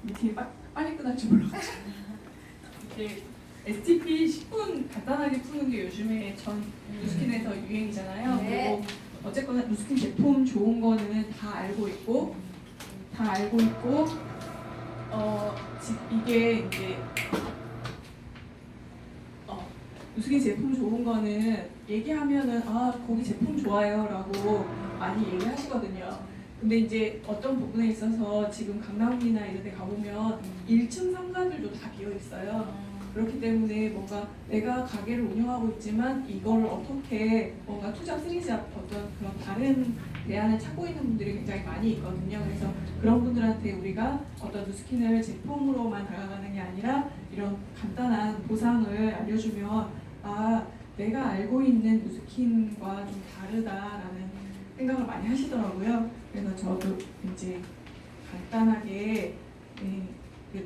미팅이 빨리 끝날 줄 몰랐죠. 이렇게 STP 10분 간단하게 푸는 게 요즘에 전 누스킨에서 유행이잖아요. 네. 그리고 어쨌거나 누스킨 제품 좋은 거는 다 알고 있고 이게 이제 누스킨 제품 좋은 거는 얘기하면은 아 거기 제품 좋아요라고 많이 얘기하시거든요. 근데 이제 어떤 부분에 있어서 지금 강남이나 이런 데 가보면 1층 상가들도 다 비어 있어요. 그렇기 때문에 뭔가 내가 가게를 운영하고 있지만 이걸 어떻게 뭔가 투자 시리즈 어떤 그런 다른 대안을 찾고 있는 분들이 굉장히 많이 있거든요. 그래서 그런 분들한테 우리가 어떤 누스킨을 제품으로만 다가가는 게 아니라 이런 간단한 보상을 알려주면 아 내가 알고 있는 누스킨과 좀 다르다라는 생각을 많이 하시더라고요. 그래서 저도 이제 간단하게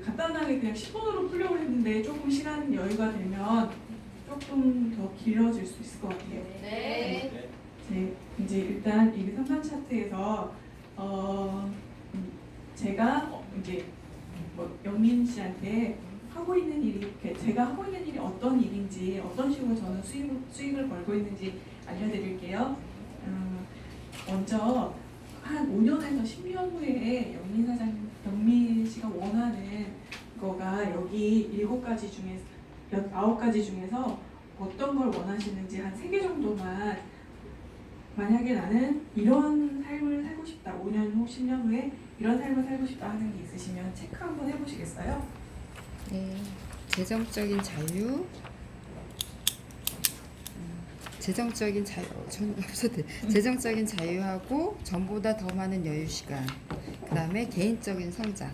간단하게 그냥 10분으로 풀려고 했는데 조금 시간 여유가 되면 조금 더 길어질 수 있을 것 같아요. 네. 이제 일단 이 3단 차트에서 제가 이제 뭐 영민 씨한테 하고 있는 일이 이렇게 제가 하고 있는 일이 어떤 일인지 어떤 식으로 저는 수익을 벌고 있는지 알려드릴게요. 먼저 한 5년에서 10년 후에 영민 씨가 원하는 거가 여기 7가지 중에 9가지 중에서 어떤 걸 원하시는지 한 3개 정도만 만약에 나는 이런 삶을 살고 싶다 5년 후 10년 후에 이런 삶을 살고 싶다 하는 게 있으시면 체크 한번 해보시겠어요? 네, 재정적인 자유, 재정적인 자유, 저는 없어도 돼. 재정적인 자유하고 전보다 더 많은 여유 시간, 그 다음에 개인적인 성장.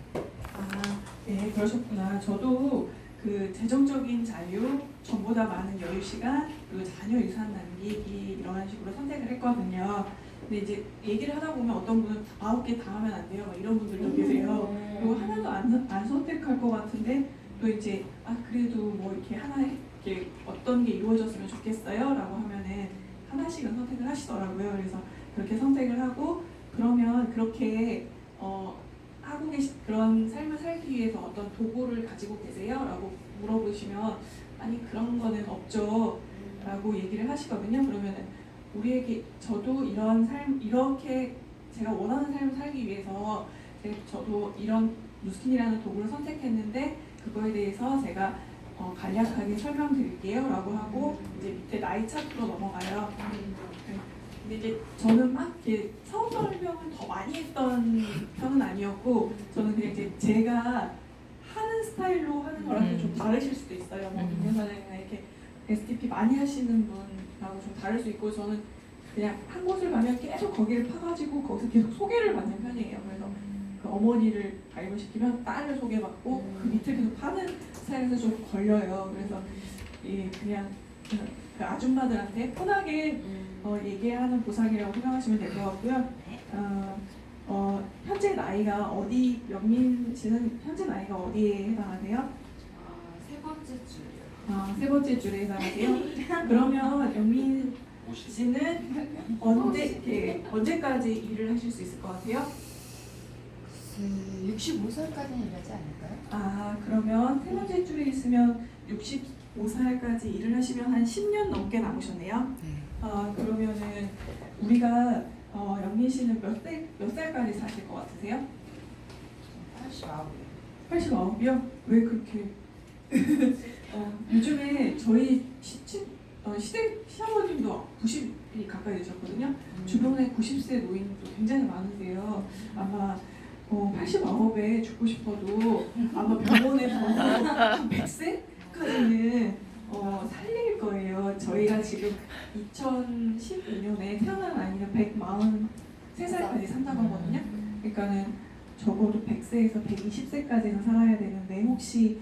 네, 그러셨구나. 저도 그 재정적인 자유, 전보다 많은 여유 시간, 그리고 자녀 유산 남기기 이런 식으로 선택을 했거든요. 근데 이제 얘기를 하다 보면 어떤 분은 9개 다 하면 안 돼요. 막 이런 분들도 계세요. 그리고 하나도 안 선택할 것 같은데 또 이제 그래도 뭐 이렇게 하나 이렇게 어떤 게 이루어졌으면 좋겠어요? 라고 하면은 하나씩은 선택을 하시더라고요. 그래서 그렇게 선택을 하고 그러면 그렇게 하고 계신 그런 삶을 살기 위해서 어떤 도구를 가지고 계세요? 라고 물어보시면 아니 그런 거는 없죠 라고 얘기를 하시거든요. 그러면은 우리에게 저도 이런 삶 이렇게 제가 원하는 삶을 살기 위해서 저도 이런 누스킨이라는 도구를 선택했는데 그거에 대해서 제가 간략하게 설명드릴게요 라고 하고 이제 밑에 나이 차트로 넘어가요. 근데 이제 저는 막 이렇게 사업 설명을 더 많이 했던 편은 아니었고 저는 그냥 이제 제가 하는 스타일로 하는 거랑 좀 다르실 수도 있어요. 뭐 김여사장이나 이렇게 STP 많이 하시는 분하고 좀 다를 수 있고 저는 그냥 한 곳을 가면 계속 거기를 파가지고 거기서 계속 소개를 받는 편이에요. 그래서 그 어머니를 발굴시키면 딸을 소개받고 그 밑을 계속 파는 스타일에서 좀 걸려요. 그래서 그냥 그 아줌마들한테 편하게 얘기하는 보상이라고 생각하시면 될 것 같고요. 현재 나이가 영민 씨는 현재 나이가 어디에 해당하세요? 세 번째 줄이요. 세 번째 줄에 해당하세요? 그러면 영민 씨는 언제까지 일을 하실 수 있을 것 같아요? 65살까지는 일하지 않을까요? 그러면 세 번째 줄에 있으면 65살까지 일을 하시면 한 10년 넘게 남으셨네요. 네. 그러면은 우리가 영민 씨는 몇 살까지 사실 것 같으세요? 89이요. 89이요? 왜 그렇게? 요즘에 저희 시아버님도 90이 가까이 되셨거든요. 주변에 90세 노인도 굉장히 많으세요. 아마 89에 죽고 싶어도 아마 병원에서 한 100세까지는 살릴 거예요. 저희가 지금 2012년에 태어난 아이는 143살까지 산다고 하거든요. 그러니까는 적어도 100세에서 120세까지는 살아야 되는데 혹시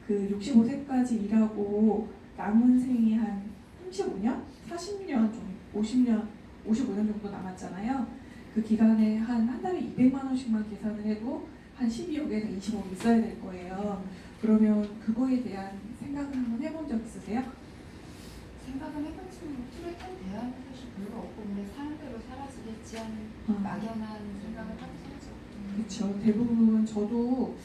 그 65세까지 일하고 남은 생이 한 35년? 40년, 좀 50년, 55년 정도 남았잖아요. 그 기간에 한 달에 200만 원씩만 계산을 해도 한 12억에서 20억 있어야 될 거예요. 그러면 그거에 대한 생각을 한번 해본 적 있으세요? 생각은 해봤지만 뚜렷한 대안은 사실 별로 없고 그냥 사는 대로 살아지겠지 하는 막연한 생각을 하고 살죠. 그렇죠. 대부분 저도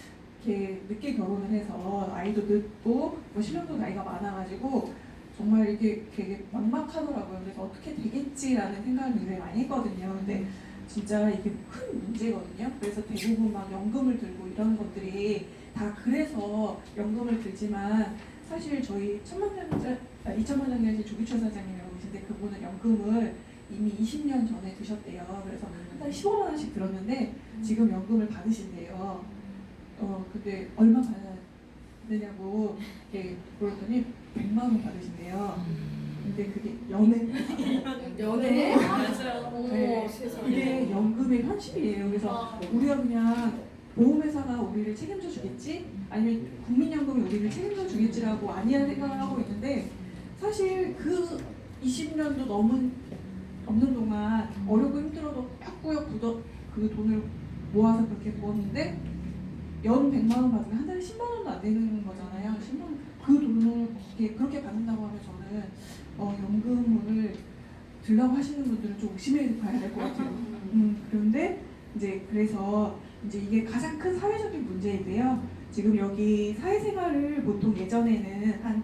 이렇게 늦게 결혼을 해서 아이도 늦고 뭐 신랑도 나이가 많아가지고 정말 이게 되게 막막하더라고요. 그래서 어떻게 되겠지라는 생각을 굉장히 많이 했거든요. 근데 진짜 이게 큰 문제거든요. 그래서 대부분 막 연금을 들고 이런 것들이 다 그래서 연금을 들지만 사실 저희 2000만장자실 조기철 사장님이라고 계신데 그분은 연금을 이미 20년 전에 드셨대요. 그래서 한 달에 15만 원씩 들었는데 지금 연금을 받으신대요. 근데 얼마 받아야 되냐고 이렇게 물었더니 100만 원 받으신대요. 근데 그게 연애? 맞아요. 네. 이게 연금의 현실이에요. 그래서 우리가 그냥 보험회사가 우리를 책임져 주겠지? 아니면 국민연금이 우리를 책임져 주겠지라고 아니한 생각을 하고 있는데 사실 그 20년도 넘는 동안 어렵고 힘들어도 꾸역꾸역 그 돈을 모아서 그렇게 모았는데 연 100만 원 받으면 한 달에 10만 원도 안 되는 거잖아요. 10만 원. 그 돈을 그렇게 받는다고 하면 저는 연금을 들라고 하시는 분들은 좀 의심해 봐야 될 것 같아요. 그런데 이제 그래서 이제 이게 가장 큰 사회적인 문제인데요. 지금 여기 사회생활을 보통 예전에는 한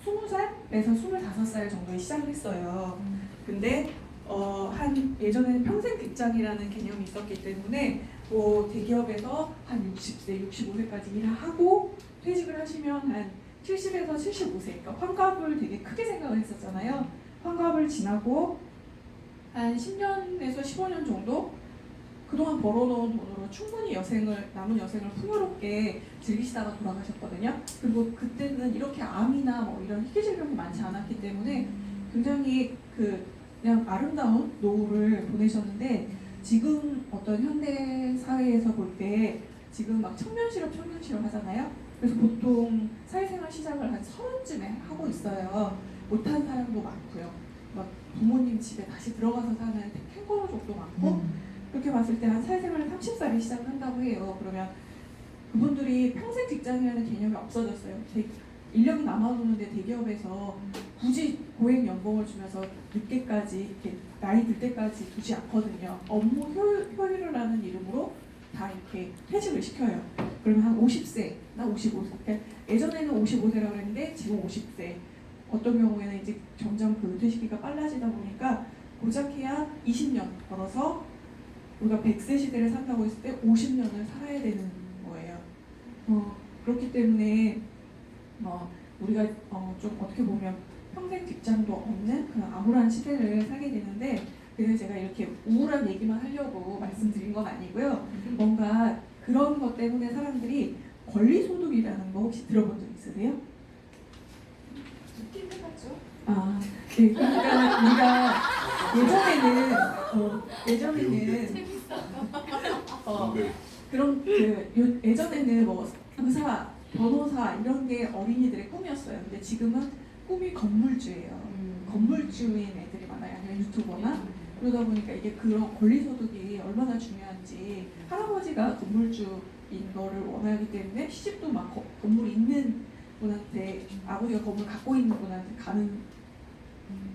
20살에서 25살 정도에 시작을 했어요. 근데 한 예전에는 평생 직장이라는 개념이 있었기 때문에 뭐 대기업에서 한 60세, 65세까지 일을 하고 퇴직을 하시면 한 70에서 75세, 그러니까 환갑을 되게 크게 생각을 했었잖아요. 환갑을 지나고 한 10년에서 15년 정도 그동안 벌어놓은 돈으로 충분히 남은 여생을 풍요롭게 즐기시다가 돌아가셨거든요. 그리고 그때는 이렇게 암이나 뭐 이런 희귀질병이 많지 않았기 때문에 굉장히 그냥 아름다운 노후를 보내셨는데 지금 어떤 현대 사회에서 볼 때 지금 막 청년 실업 하잖아요. 그래서 보통 사회생활 시작을 한 30쯤에 하고 있어요. 못한 사람도 많고요. 막 부모님 집에 다시 들어가서 사는 캥거루족도 많고 그렇게 봤을 때 한 사회생활을 30살에 시작을 한다고 해요. 그러면 그분들이 평생 직장이라는 개념이 없어졌어요. 인력이 남아도는데 대기업에서 굳이 고액 연봉을 주면서 늦게까지 이렇게 나이 들 때까지 두지 않거든요. 업무 효율이라는 이름으로 다 이렇게 퇴직을 시켜요. 그러면 한 50세나 55세. 그러니까 예전에는 55세라고 했는데 지금 50세. 어떤 경우에는 이제 점점 그 퇴직기가 빨라지다 보니까 고작해야 20년 벌어서 우리가 100세 시대를 산다고 했을 때 50년을 살아야 되는 거예요. 그렇기 때문에 우리가 좀 어떻게 보면 평생 직장도 없는 그런 암울한 시대를 살게 되는데 그래서 제가 이렇게 우울한 얘기만 하려고 말씀드린 건 아니고요. 뭔가 그런 것 때문에 사람들이 권리소득이라는 거 혹시 들어본 적 있으세요? 듣긴 해봤죠. 네. 그러니까 우리가 예전에는 그런 예전에는 뭐 의사, 변호사 이런 게 어린이들의 꿈이었어요. 근데 지금은 꿈이 건물주예요. 건물주인 애들이 많아요. 아니면 유튜버나 그러다 보니까 이게 그런 권리소득이 얼마나 중요한지 할아버지가 건물주인 거를 원하기 때문에 시집도 막 건물 있는 분한테 아버지가 건물 갖고 있는 분한테 가는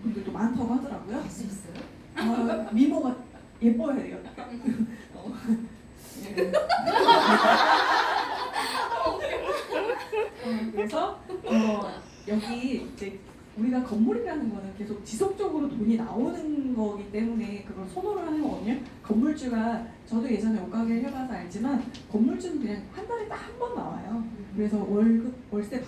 분들도 많다고 하더라고요. 할 수 있어요? 미모가 예뻐야 돼요. 그래서 여기 이제 우리가 건물이라는 거는 계속 지속적으로 돈이 나오는 거기 때문에 그걸 선호를 하는 거거든요. 건물주가 저도 예전에 옷가게를 해봐서 알지만 건물주는 그냥 한 달에 딱 한 번 나와요. 그래서 월세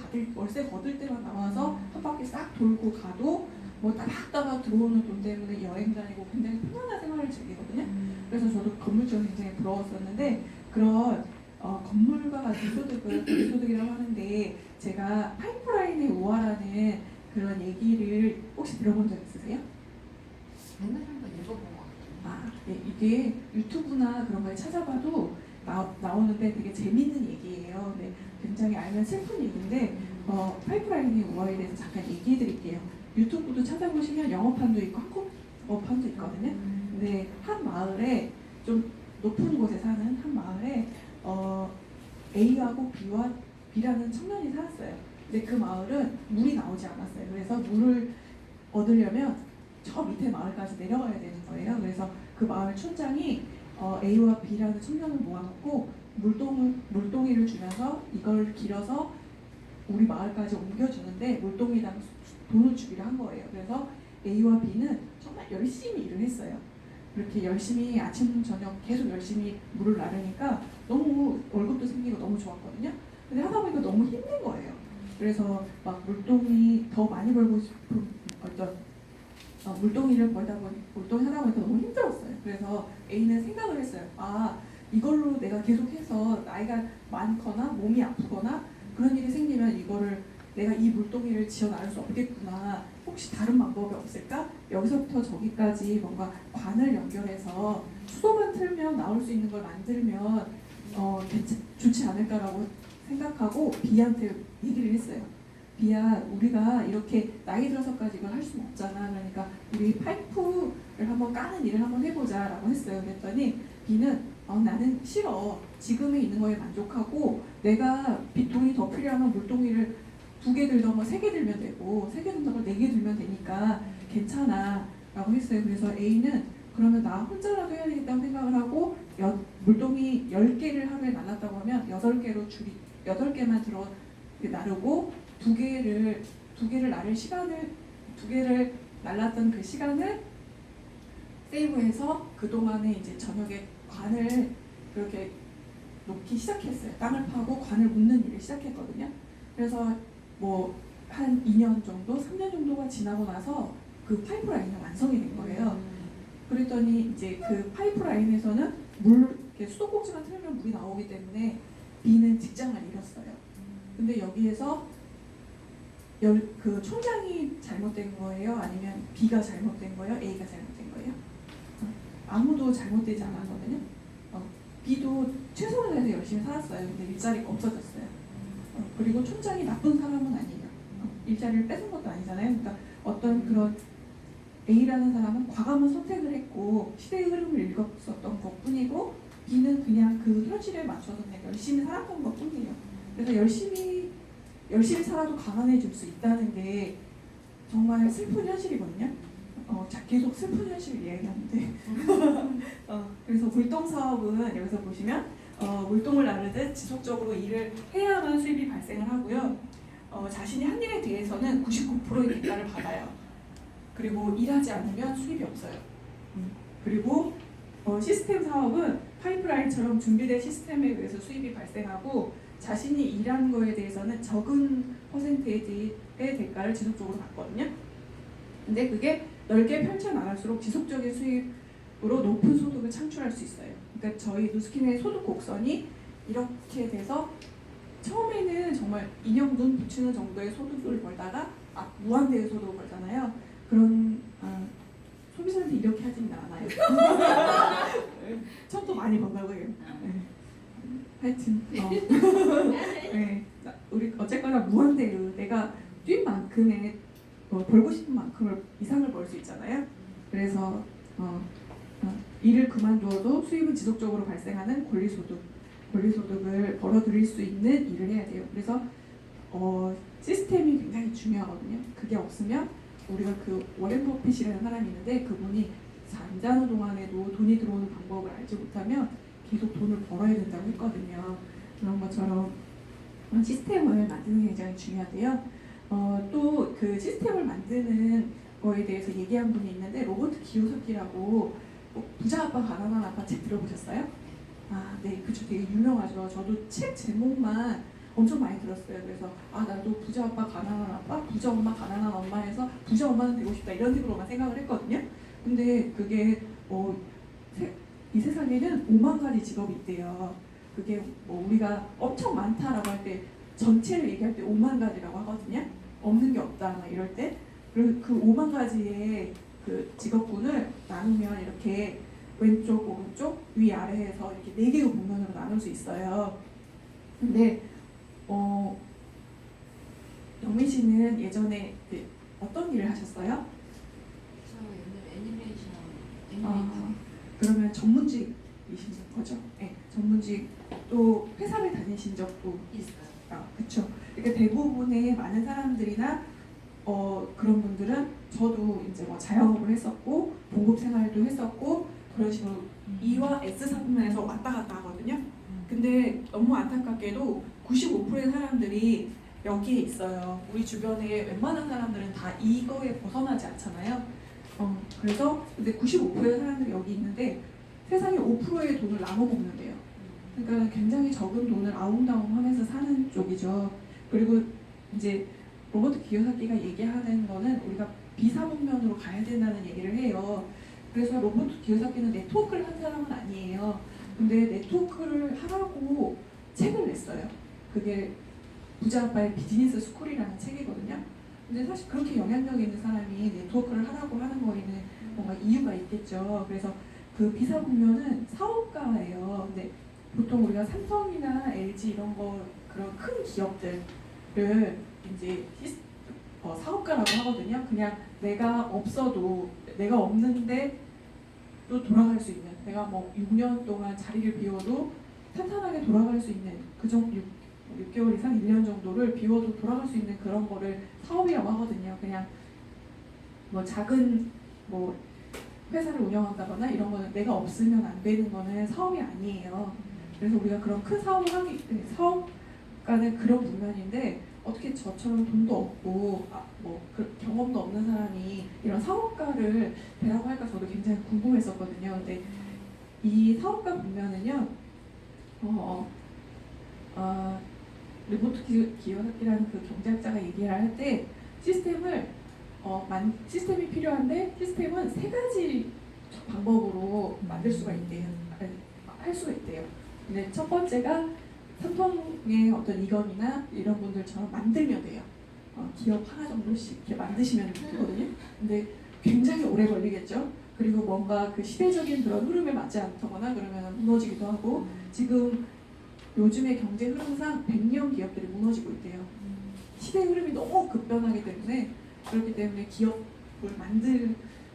거둘 때만 나와서 한 바퀴 싹 돌고 가도 뭐 따박따박 들어오는 돈 때문에 여행 다니고 굉장히 편안한 생활을 즐기거든요. 그래서 저도 건물주가 굉장히 부러웠었는데 그런 건물과 같은 소득을 권리소득이라고 하는데 제가 파이프라인의 우화라는 그런 얘기를 혹시 들어본 적 있으세요? 옛날에 한번 읽어본 것 같아요. 네, 이게 유튜브나 그런 거에 찾아봐도 나오는데 되게 재밌는 얘기예요. 네, 굉장히 알면 슬픈 얘기인데 파이프라인의 우화에 대해서 잠깐 얘기해 드릴게요. 유튜브도 찾아보시면 영어판도 있고 한국어판도 있거든요. 근데 한 마을에 좀 높은 곳에 사는 한 마을에 A하고 B라는 청년이 살았어요. 근데 그 마을은 물이 나오지 않았어요. 그래서 물을 얻으려면 저 밑에 마을까지 내려가야 되는 거예요. 그래서 그 마을 촌장이 A와 B라는 청년을 모아놓고 물동이를 주면서 이걸 길어서 우리 마을까지 옮겨주는데 물동이랑 돈을 주기로 한 거예요. 그래서 A와 B는 정말 열심히 일을 했어요. 그렇게 열심히 아침 저녁 계속 열심히 물을 나르니까 너무 월급도 생기고 너무 좋았거든요. 근데 하다 보니까 너무 힘든 거예요. 그래서 막 물동이 더 많이 벌고 싶은 어떤 물동이를 물동이 하다 보니까 너무 힘들었어요. 그래서 A는 생각을 했어요. 아, 이걸로 내가 계속해서 나이가 많거나 몸이 아프거나 그런 일이 생기면 이거를 내가 이 물동이를 지어 나갈 수 없겠구나. 혹시 다른 방법이 없을까? 여기서부터 저기까지 뭔가 관을 연결해서 수도만 틀면 나올 수 있는 걸 만들면 좋지 않을까라고 생각하고 B한테 얘기를 했어요. B야, 우리가 이렇게 나이 들어서까지 이걸 할 수는 없잖아. 그러니까 우리 파이프를 한번 까는 일을 한번 해보자 라고 했어요. 그랬더니 B는 나는 싫어. 지금에 있는 거에 만족하고 내가 돈이 더 필요하면 물동이를 2개 들던 거 3개 들면 되고 3개 들던 걸 4개 들면 되니까 괜찮아 라고 했어요. 그래서 A는 그러면 나 혼자라도 해야 되겠다고 생각을 하고 물동이 10개를 하루에 날랐다고 하면 8개만 들어 나르고 2개를 나를 시간을 2개를 날랐던 그 시간을 세이브해서 그동안에 이제 저녁에 관을 그렇게 놓기 시작했어요. 땅을 파고 관을 묻는 일을 시작했거든요. 그래서 뭐 한 2년 정도, 3년 정도가 지나고 나서 그 파이프라인이 완성이 된 거예요. 그랬더니 이제 그 파이프라인에서는 이렇게 수도꼭지만 틀면 물이 나오기 때문에 B는 직장을 잃었어요. 근데 여기에서 그 총량이 잘못된 거예요? 아니면 B가 잘못된 거예요? A가 잘못된 거예요? 아무도 잘못되지 않았거든요. B도 최선을 다해서 열심히 살았어요. 근데 일자리가 없어졌어요. 그리고 총장이 나쁜 사람은 아니에요. 일자리를 뺏은 것도 아니잖아요. 그러니까 어떤 그런 A라는 사람은 과감한 선택을 했고 시대의 흐름을 읽었었던 것뿐이고 B는 그냥 그 현실에 맞춰서 그냥 열심히 살았던 것뿐이에요. 그래서 열심히 살아도 가난해질 수 있다는 게 정말 슬픈 현실이거든요. 계속 슬픈 현실을 이야기하는데 그래서 물동 사업은 여기서 보시면 물동을 나르듯 지속적으로 일을 해야만 수입이 발생을 하고요. 자신이 한 일에 대해서는 99%의 대가를 받아요. 그리고 일하지 않으면 수입이 없어요. 그리고 시스템 사업은 파이프라인처럼 준비된 시스템에 의해서 수입이 발생하고 자신이 일한 거에 대해서는 적은 퍼센테이지의 대가를 지속적으로 받거든요. 근데 그게 넓게 펼쳐나갈수록 지속적인 수입으로 높은 소득을 창출할 수 있어요. 그러니까 저희 누스킨의 소득 곡선이 이렇게 돼서 처음에는 정말 인형 눈 붙이는 정도의 소득을 벌다가 무한대의 소득을 벌잖아요. 그런 소비자한테 이렇게 하지는 않아요. 처음부터 많이 번다고 해요. 하여튼 네. 우리 어쨌거나 무한대로 내가 뛴 만큼의 벌고 싶은 만큼을 이상을 벌 수 있잖아요. 그래서 일을 그만두어도 수입은 지속적으로 발생하는 권리소득을 벌어들일 수 있는 일을 해야 돼요. 그래서 시스템이 굉장히 중요하거든요. 그게 없으면 우리가 그 워렌 버핏이라는 사람이 있는데 그분이 잠자는 동안에도 돈이 들어오는 방법을 알지 못하면 계속 돈을 벌어야 된다고 했거든요. 그런 것처럼 시스템을 만드는 게 굉장히 중요하대요. 또 그 시스템을 만드는 거에 대해서 얘기한 분이 있는데 로버트 키요사키라고 부자 아빠 가난한 아빠 책 들어보셨어요? 네, 그쵸. 되게 유명하죠. 저도 책 제목만 엄청 많이 들었어요. 그래서 나도 부자 아빠 가난한 아빠, 부자 엄마 가난한 엄마 해서 부자 엄마는 되고 싶다 이런 식으로만 생각을 했거든요. 근데 그게 이 세상에는 5만 가지 직업이 있대요. 그게 우리가 엄청 많다라고 할 때 전체를 얘기할 때 5만 가지라고 하거든요. 없는 게 없다 막 이럴 때. 그리고 그 5만 가지의 그 직업군을 나누면 이렇게 왼쪽, 오른쪽, 위, 아래 해서 이렇게 4개의 복면으로 나눌 수 있어요. 근데 영민 씨는 예전에 어떤 일을 하셨어요? 저 옛날 애니메이터. 그러면 전문직이신 거죠? 네, 전문직 또 회사를 다니신 적도 있어요. 그렇죠. 그러니까 대부분의 많은 사람들이나 그런 분들은 저도 이제 뭐 자영업을 했었고 봉급 생활도 했었고 그런 식으로 E와 S 사분면에서 왔다 갔다 하거든요. 근데 너무 안타깝게도 95%의 사람들이 여기에 있어요. 우리 주변에 웬만한 사람들은 다 이거에 벗어나지 않잖아요. 그래서 근데 95%의 사람들이 여기 있는데 세상에 5%의 돈을 나눠 먹는데요. 그러니까 굉장히 적은 돈을 아웅다웅하면서 사는 쪽이죠. 그리고 이제 로버트 기요사키가 얘기하는 거는 우리가 비사문면으로 가야 된다는 얘기를 해요. 그래서 로버트 기요사키는 네트워크를 한 사람은 아니에요. 근데 네트워크를 하라고 책을 냈어요. 그게 부자 아빠의 비즈니스 스쿨이라는 책이거든요. 근데 사실 그렇게 영향력 있는 사람이 네트워크를 하라고 하는 거에는 뭔가 이유가 있겠죠. 그래서 그 비사분면은 사업가예요. 근데 보통 우리가 삼성이나 LG 이런 거 그런 큰 기업들을 이제 사업가라고 하거든요. 그냥 내가 없어도 내가 없는데 또 돌아갈 수 있는, 내가 뭐 6년 동안 자리를 비워도 탄탄하게 돌아갈 수 있는 그 정도 6개월 이상 1년 정도를 비워도 돌아갈 수 있는 그런 거를 사업이라고 하거든요. 그냥 뭐 작은 뭐 회사를 운영한다거나 이런 거는 내가 없으면 안 되는 거는 사업이 아니에요. 그래서 우리가 그런 큰 사업을 하기 때문에 사업가는 그런 분면인데 어떻게 저처럼 돈도 없고 경험도 없는 사람이 이런 사업가를 되라고 할까 저도 굉장히 궁금했었거든요. 근데 이 사업가 분면은요, 로버트 기요사키라는 그 경제학자가 얘기를 할 때 시스템이 필요한데 시스템은 세 가지 방법으로 만들 수가 있대요. 할 수가 있대요. 근데 첫 번째가 삼성의 어떤 이건이나 이런 분들처럼 만들면 돼요. 기업 하나 정도씩 이렇게 만드시면 되거든요. 근데 굉장히 오래 걸리겠죠. 그리고 뭔가 그 시대적인 그런 흐름에 맞지 않거나 그러면 무너지기도 하고, 지금 요즘의 경제 흐름상 100년 기업들이 무너지고 있대요. 시대 흐름이 너무 급변하기 때문에, 그렇기 때문에 기업을 만들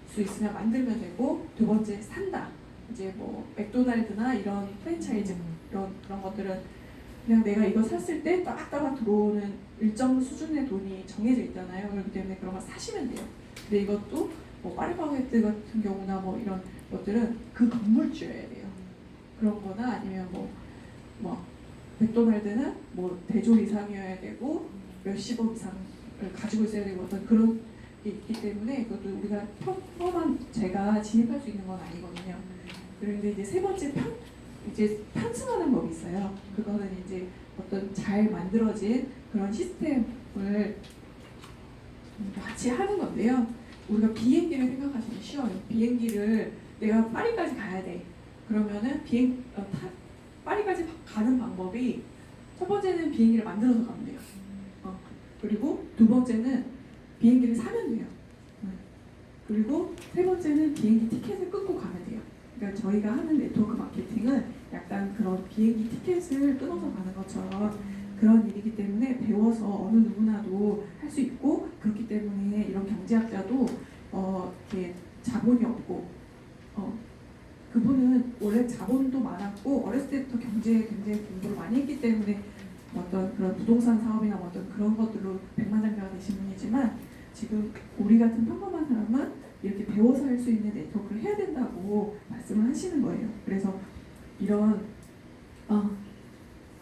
수 있으면 만들면 되고, 두 번째 산다. 이제 뭐 맥도날드나 이런 프랜차이즈 그런 것들은 그냥 내가 이거 샀을 때 따박따박 들어오는 일정 수준의 돈이 정해져 있잖아요. 그렇기 때문에 그런 걸 사시면 돼요. 근데 이것도 뭐 파리바게뜨 같은 경우나 뭐 이런 것들은 그 건물주여야 돼요. 그런 거나 아니면 뭐 맥도날드는 뭐 대졸 이상이어야 되고 몇십억 이상을 가지고 있어야 되고 어떤 그런 게 있기 때문에 그것도 우리가 평범한 제가 진입할 수 있는 건 아니거든요. 그런데 이제 세 번째 편승하는 법이 있어요. 그거는 이제 어떤 잘 만들어진 그런 시스템을 같이 하는 건데요. 우리가 비행기를 생각하시면 쉬워요. 비행기를 내가 파리까지 가야 돼. 그러면은 파리까지 가는 방법이, 첫 번째는 비행기를 만들어서 가면 돼요. 그리고 두 번째는 비행기를 사면 돼요. 그리고 세 번째는 비행기 티켓을 끊고 가면 돼요. 그러니까 저희가 하는 네트워크 마케팅은 약간 그런 비행기 티켓을 끊어서 가는 것처럼 그런 일이기 때문에 배워서 어느 누구나도 할 수 있고, 그렇기 때문에 이런 경제학자도 이렇게 자본이 없고 그분은 원래 자본도 많았고 어렸을 때부터 경제에 굉장히 공부를 많이 했기 때문에 어떤 그런 부동산 사업이나 어떤 그런 것들로 백만장자가 되신 분이지만, 지금 우리 같은 평범한 사람은 이렇게 배워서 할 수 있는 네트워크를 해야 된다고 말씀을 하시는 거예요. 그래서 이런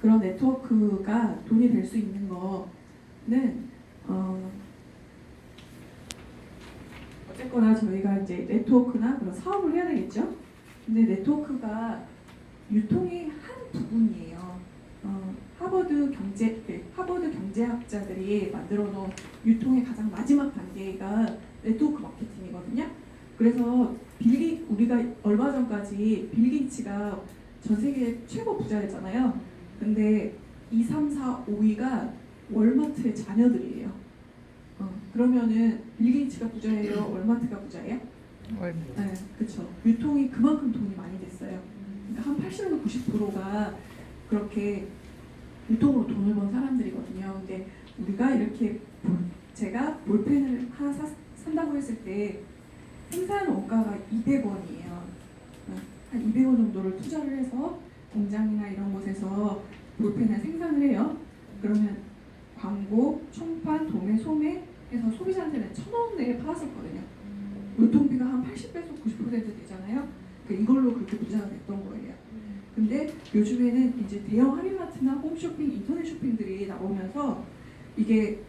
그런 네트워크가 돈이 될 수 있는 거는 어쨌거나 저희가 이제 네트워크나 그런 사업을 해야 되겠죠. 근데 네트워크가 유통의 한 부분이에요. 하버드 경제학자들이 만들어 놓은 유통의 가장 마지막 단계가 네트워크 마케팅이거든요. 그래서 우리가 얼마 전까지 빌 게이츠가 전 세계 최고 부자였잖아요. 근데 2, 3, 4, 5위가 월마트의 자녀들이에요. 그러면은 빌 게이츠가 부자예요? 월마트가 부자예요? 월마트. 네, 그렇죠. 유통이 그만큼 돈이 많이 됐어요. 그러니까 한 80에서 90%가 그렇게 유통으로 돈을 번 사람들이거든요. 근데 우리가 이렇게 제가 볼펜을 하나 산다고 했을 때 생산 원가가 200원이에요. 한 200원 정도를 투자를 해서 공장이나 이런 곳에서 볼펜을 생산을 해요. 그러면 광고, 총판, 도매, 소매 해서 소비자한테는 1,000원 내에 팔았었거든요. 유통비가 한 80배에서 90% 되잖아요. 그러니까 이걸로 그렇게 부자가 됐던 거예요. 근데 요즘에는 이제 대형 할인마트나 홈쇼핑, 인터넷 쇼핑들이 나오면서 이게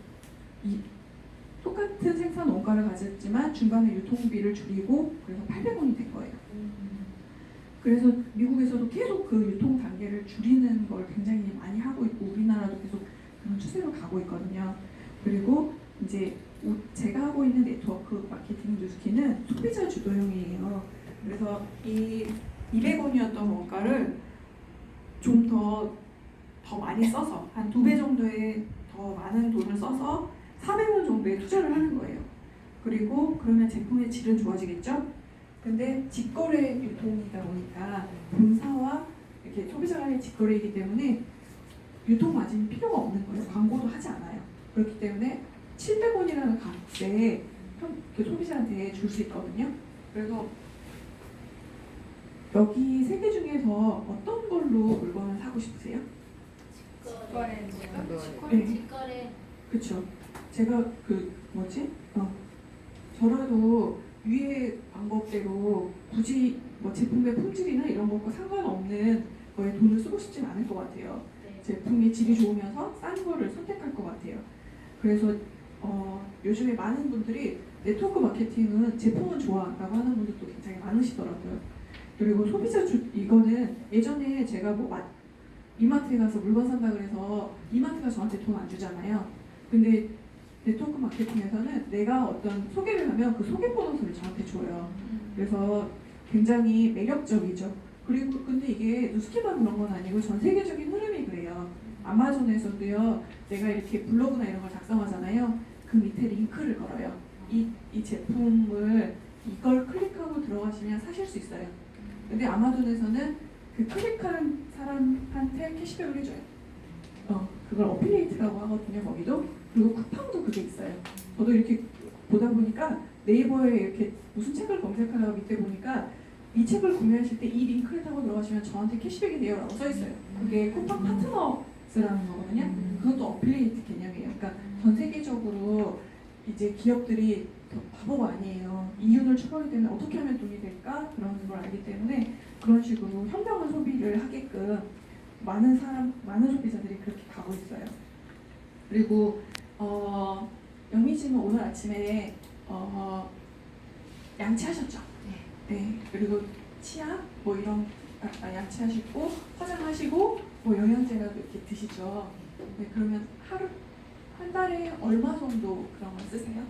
똑같은 생산 원가를 가졌지만 중간에 유통비를 줄이고 그래서 800원이 된 거예요. 그래서 미국에서도 계속 그 유통 단계를 줄이는 걸 굉장히 많이 하고 있고 우리나라도 계속 그런 추세로 가고 있거든요. 그리고 이제 제가 하고 있는 네트워크 마케팅 뉴스키는 소비자 주도형이에요. 그래서 이 200원이었던 원가를 좀 더 많이 써서 한 2배 정도의 더 많은 돈을 써서 400원 정도에 투자를 하는 거예요. 그리고 그러면 제품의 질은 좋아지겠죠? 근데 직거래 유통이다 보니까 본사와 이렇게 소비자 간의 직거래이기 때문에 유통 마진이 필요가 없는 거예요. 광고도 하지 않아요. 그렇기 때문에 700원이라는 값에 소비자한테 줄 수 있거든요. 그래서 여기 세 개 중에서 어떤 걸로 물건을 사고 싶으세요? 직거래 네. 직거래 그쵸. 제가 저라도 위의 방법대로 굳이 뭐 제품의 품질이나 이런 것과 상관없는 거에 돈을 쓰고 싶진 않을 것 같아요. 네. 제품이 질이 좋으면서 싼 거를 선택할 것 같아요. 그래서 요즘에 많은 분들이 네트워크 마케팅은 제품은 좋아라고 하는 분들도 굉장히 많으시더라고요. 그리고 이거는 예전에 제가 이마트에 가서 물건 산다 그래서 이마트가 저한테 돈 안 주잖아요. 근데 네트워크 마케팅에서는 내가 어떤 소개를 하면 그 소개 보너스를 저한테 줘요. 그래서 굉장히 매력적이죠. 그리고 근데 이게 누스키만 그런 건 아니고 전 세계적인 흐름이 그래요. 아마존에서도요. 내가 이렇게 블로그나 이런 걸 작성하잖아요. 그 밑에 링크를 걸어요. 이 제품을 이걸 클릭하고 들어가시면 사실 수 있어요. 근데 아마존에서는 그 클릭하는 사람한테 캐시백을 해줘요. 그걸 어필리에이트라고 하거든요. 거기도. 그리고 쿠팡도 그게 있어요. 저도 이렇게 보다 보니까 네이버에 이렇게 무슨 책을 검색하다가 밑에 보니까 이 책을 구매하실 때 이 링크를 타고 들어가시면 저한테 캐시백이 돼요 라고 써있어요. 그게 쿠팡 파트너스라는 거거든요. 그것도 어필리에이트 개념이에요. 그러니까 전 세계적으로 이제 기업들이 바보가 아니에요. 이윤을 추구하기 때문에 어떻게 하면 돈이 될까? 그런 걸 알기 때문에 그런 식으로 현명한 소비를 하게끔 많은 소비자들이 그렇게 가고 있어요. 그리고 영미님은 오늘 아침에 양치하셨죠? 네. 그리고 치약 뭐 이런 양치하시고 화장하시고 뭐 영양제라도 이렇게 드시죠. 네. 그러면 한 달에 얼마 정도 그런 걸 쓰세요?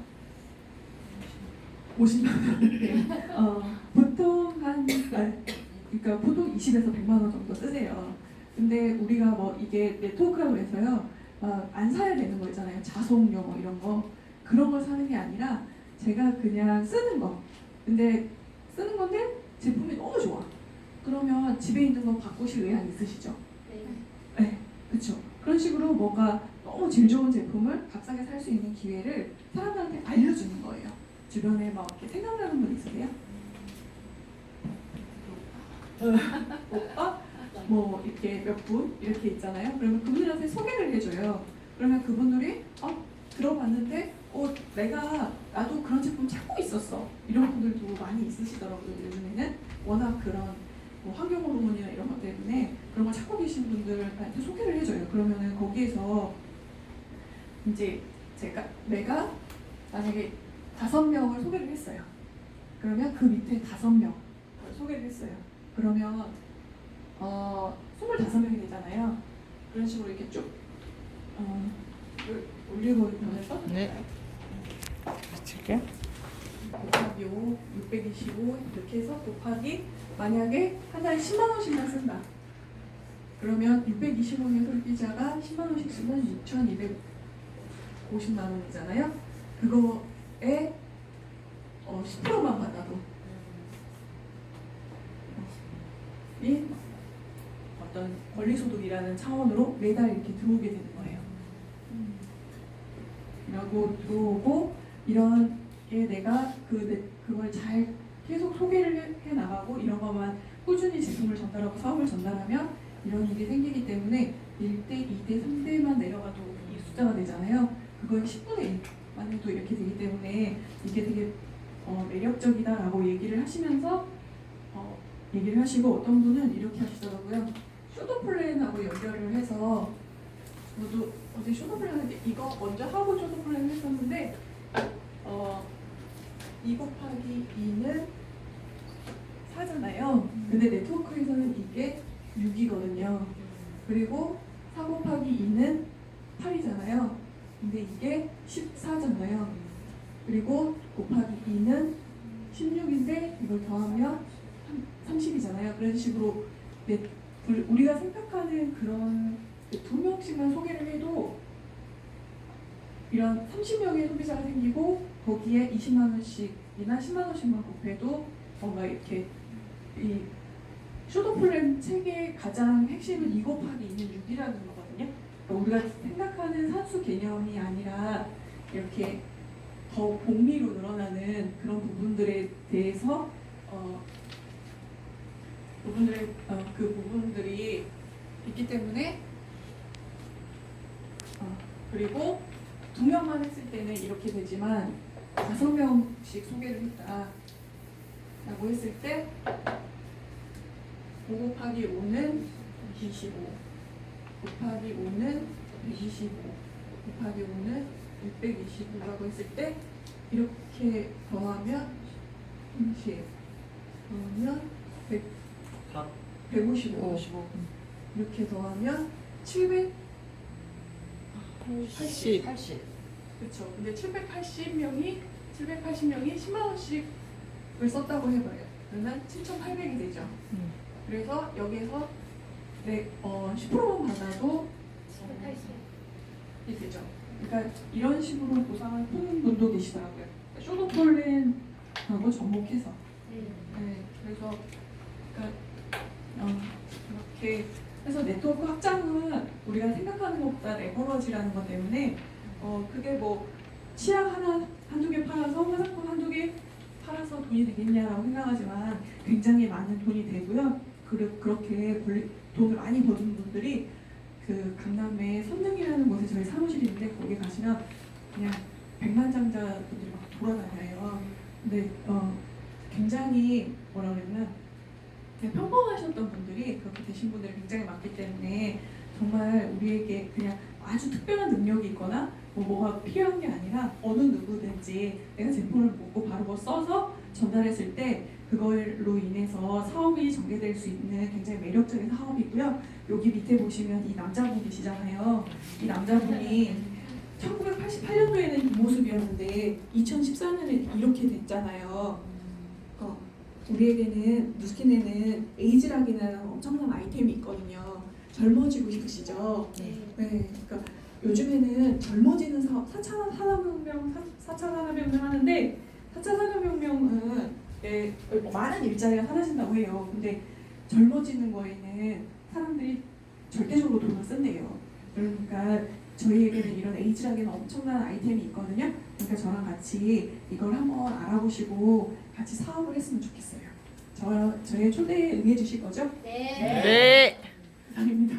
50만 원. 네. 보통 그러니까 보통 20에서 100만 원 정도 쓰세요. 근데 우리가 뭐 이게 네트워크라고 해서요. 안 사야 되는 거 있잖아요. 자석용 뭐 이런 거. 그런 걸 사는 게 아니라 제가 그냥 쓰는 거. 근데 쓰는 건데 제품이 너무 좋아. 그러면 집에 있는 거 바꾸실 의향 있으시죠? 네. 그렇죠. 그런 식으로 뭔가 너무 질 좋은 제품을 값싸게 살 수 있는 기회를 사람들한테 알려주는 거예요. 주변에 막 이렇게 생각나는 분 있으세요? 오빠? 뭐 이렇게 몇 분 이렇게 있잖아요. 그러면 그분들한테 소개를 해줘요. 그러면 그분들이 들어봤는데 나도 그런 제품 찾고 있었어. 이런 분들도 많이 있으시더라고요. 요즘에는 워낙 그런 뭐 환경 호르몬이나 이런 것 때문에 그런 걸 찾고 계신 분들한테 소개를 해줘요. 그러면은 거기에서 이제 내가 만약에 5명을 소개를 했어요. 그러면 그 밑에 5명 소개를 했어요. 그러면 25명이 되잖아요. 그런 식으로 이렇게 쭉 올리고 보내서 네. 맞출게요. 곱하기 5, 625 이렇게 해서 곱하기 만약에 한 달에 10만 원씩만 쓴다. 그러면 625명 소비자가 10만 원씩 쓰면 6,250만 원이잖아요. 그거에 10%만 받아도 이 어떤 권리소득이라는 차원으로 매달 이렇게 들어오게 되는 거예요. 라고 들어오고 이런 게 내가 그걸 잘 계속 소개를 해 나가고 이런 것만 꾸준히 제품을 전달하고 사업을 전달하면 이런 일이 생기기 때문에 1대, 2대, 3대만 내려가도 이 숫자가 되잖아요. 그걸 10분의 1만 해도 이렇게 되기 때문에 이게 되게 매력적이다라고 얘기를 하시면서 얘기를 하시고 어떤 분은 이렇게 하시더라고요. 쇼도 플랜하고 연결을 해서 저도 어제 쇼도 플랜 할 때 이거 먼저 하고 쇼도 플랜을 했었는데 2 곱하기 2는 4잖아요. 근데 네트워크에서는 이게 6이거든요. 그리고 4 곱하기 2는 8이잖아요. 근데 이게 14잖아요. 그리고 곱하기 2는 16인데 이걸 더하면 30이잖아요. 그런 식으로 우리가 생각하는 그런 2명씩만 소개를 해도 이런 30명의 소비자가 생기고 거기에 20만 원씩이나 10만 원씩만 곱해도 뭔가 이렇게 이 쇼도 플랜 책의 가장 핵심은 2 곱하기 2는 6이라는 거거든요. 그러니까 우리가 생각하는 산수 개념이 아니라 이렇게 더 복리로 늘어나는 그런 부분들에 대해서 그 부분들이 있기 때문에 그리고 2명만 했을 때는 이렇게 되지만 5명씩 소개를 했다 라고 했을 때 5 곱하기 5는 25 곱하기 5는 125 곱하기 5는 625라고 했을 때 이렇게 더하면 30 더하면 155 이렇게 더하면 780 그렇죠. 근데 780명이 10만 원씩을 썼다고 해봐요. 그러면 7,800이 되죠. 그래서 여기서 10%만 받아도 이 되죠. 그러니까 이런 식으로 보상을 푸는 분도 계시더라고요. 쇼도폴렌하고 접목해서. 네, 그래서 이렇게 해서 네트워크 확장은 우리가 생각하는 것보다 레버러지라는 것 때문에 그게 뭐 치약 한두 개 팔아서 화장품 한두 개 팔아서 돈이 되겠냐라고 생각하지만 굉장히 많은 돈이 되고요. 그렇게 돈을 많이 버는 분들이 그 강남에 선릉이라는 곳에 저희 사무실이 있는데 거기 가시면 그냥 백만장자분들이 막 돌아다녀요. 근데 굉장히 뭐라 그랬나 그냥 평범하셨던 분들이 그렇게 되신 분들이 굉장히 많기 때문에 정말 우리에게 그냥 아주 특별한 능력이 있거나 뭐가 필요한 게 아니라 어느 누구든지 내가 제품을 먹고 바로 써서 전달했을 때 그걸로 인해서 사업이 전개될 수 있는 굉장히 매력적인 사업이고요. 여기 밑에 보시면 이 남자분 계시잖아요. 이 남자분이 1988년도에는 이 모습이었는데 2014년에 이렇게 됐잖아요. 우리에게는 누스킨에는 에이즈락이라는 엄청난 아이템이 있거든요. 젊어지고 싶으시죠? 네. 그러니까 요즘에는 젊어지는 사업 4차 산업혁명을 하는데 4차 산업혁명은 많은 일자리가 사라진다고 해요. 근데 젊어지는 거에는 사람들이 절대적으로 돈을 쓴대요. 그러니까 저희에게는 이런 에이즈락에는 엄청난 아이템이 있거든요. 그러니까 저랑 같이 이걸 한번 알아보시고 같이 사업을 했으면 좋겠어요. 저의 초대에 응해 주실 거죠? 네. 감사합니다.